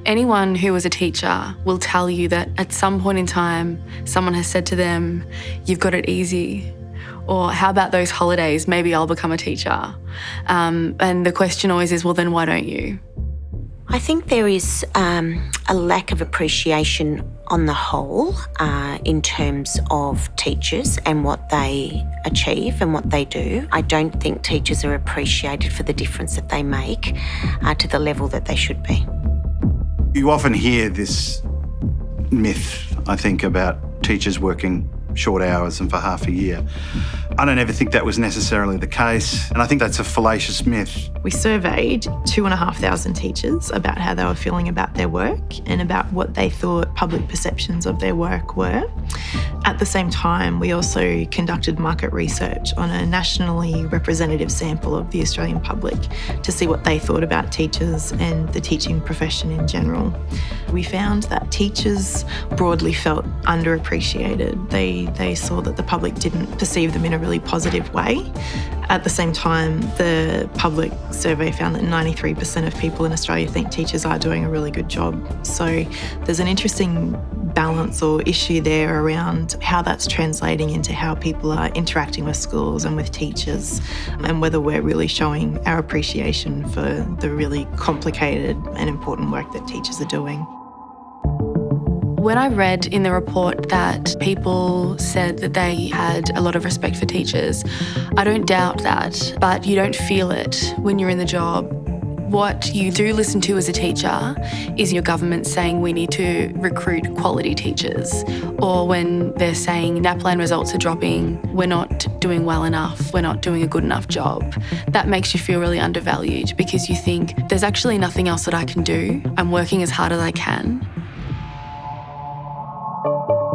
Anyone who was a teacher will tell you that at some point in time, someone has said to them, "You've got it easy," or "How about those holidays? Maybe I'll become a teacher." And the question always is, well, then why don't you? I think there is a lack of appreciation on the whole in terms of teachers and what they achieve and what they do. I don't think teachers are appreciated for the difference that they make to the level that they should be. You often hear this myth, I think, about teachers working short hours and for half a year. I don't ever think that was necessarily the case, and I think that's a fallacious myth. We surveyed 2,500 teachers about how they were feeling about their work and about what they thought public perceptions of their work were. At the same time, we also conducted market research on a nationally representative sample of the Australian public to see what they thought about teachers and the teaching profession in general. We found that teachers broadly felt underappreciated. They saw that the public didn't perceive them in a really positive way. At the same time, the public survey found that 93% of people in Australia think teachers are doing a really good job. So there's an interesting balance or issue there around how that's translating into how people are interacting with schools and with teachers, and whether we're really showing our appreciation for the really complicated and important work that teachers are doing. When I read in the report that people said that they had a lot of respect for teachers, I don't doubt that, but you don't feel it when you're in the job. What you do listen to as a teacher is your government saying we need to recruit quality teachers, or when they're saying NAPLAN results are dropping, we're not doing well enough, we're not doing a good enough job. That makes you feel really undervalued because you think there's actually nothing else that I can do. I'm working as hard as I can.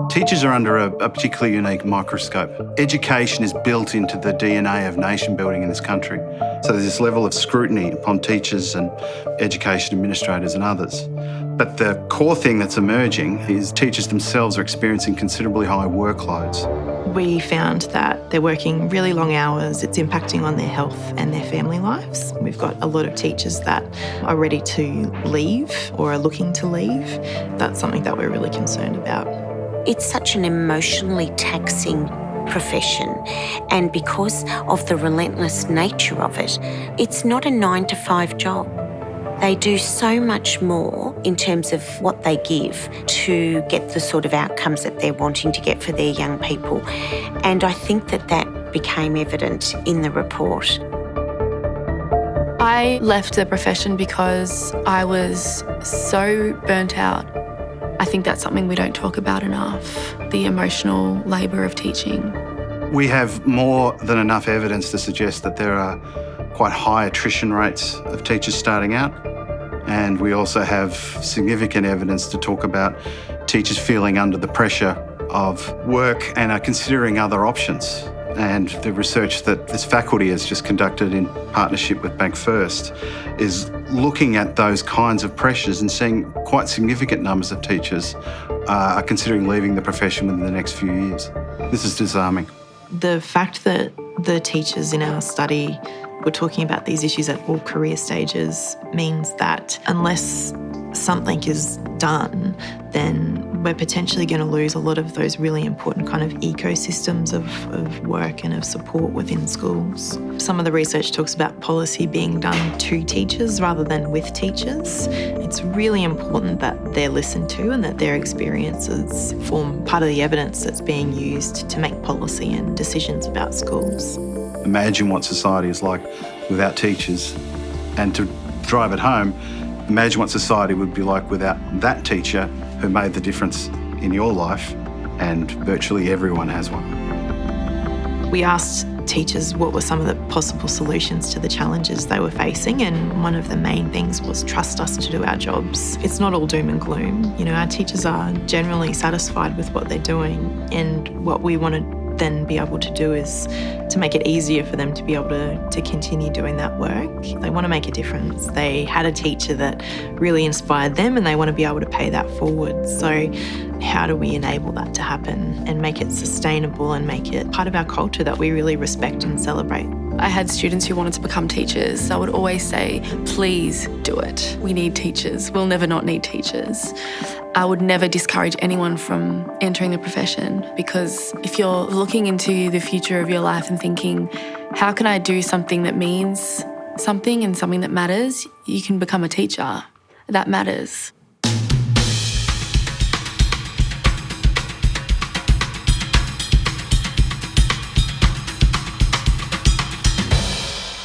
Teachers are under a particularly unique microscope. Education is built into the DNA of nation building in this country. So there's this level of scrutiny upon teachers and education administrators and others. But the core thing that's emerging is teachers themselves are experiencing considerably high workloads. We found that they're working really long hours. It's impacting on their health and their family lives. We've got a lot of teachers that are ready to leave or are looking to leave. That's something that we're really concerned about. It's such an emotionally taxing profession, and because of the relentless nature of it, it's not a 9-to-5 job. They do so much more in terms of what they give to get the sort of outcomes that they're wanting to get for their young people. And I think that became evident in the report. I left the profession because I was so burnt out. I think that's something we don't talk about enough, the emotional labour of teaching. We have more than enough evidence to suggest that there are quite high attrition rates of teachers starting out, and we also have significant evidence to talk about teachers feeling under the pressure of work and are considering other options. And the research that this faculty has just conducted in partnership with Bank First is looking at those kinds of pressures and seeing quite significant numbers of teachers are considering leaving the profession within the next few years. This is disarming. The fact that the teachers in our study were talking about these issues at all career stages means that unless something is done, then we're potentially going to lose a lot of those really important kind of ecosystems of work and of support within schools. Some of the research talks about policy being done to teachers rather than with teachers. It's really important that they're listened to and that their experiences form part of the evidence that's being used to make policy and decisions about schools. Imagine what society is like without teachers, and to drive it home, imagine what society would be like without that teacher who made the difference in your life, and virtually everyone has one. We asked teachers what were some of the possible solutions to the challenges they were facing, and one of the main things was trust us to do our jobs. It's not all doom and gloom. You know, our teachers are generally satisfied with what they're doing, and what we want to then be able to do is to make it easier for them to be able to continue doing that work. They want to make a difference. They had a teacher that really inspired them and they want to be able to pay that forward. So how do we enable that to happen and make it sustainable and make it part of our culture that we really respect and celebrate? I had students who wanted to become teachers. I would always say, please do it. We need teachers. We'll never not need teachers. I would never discourage anyone from entering the profession, because if you're looking into the future of your life and thinking, how can I do something that means something and something that matters, you can become a teacher. That matters.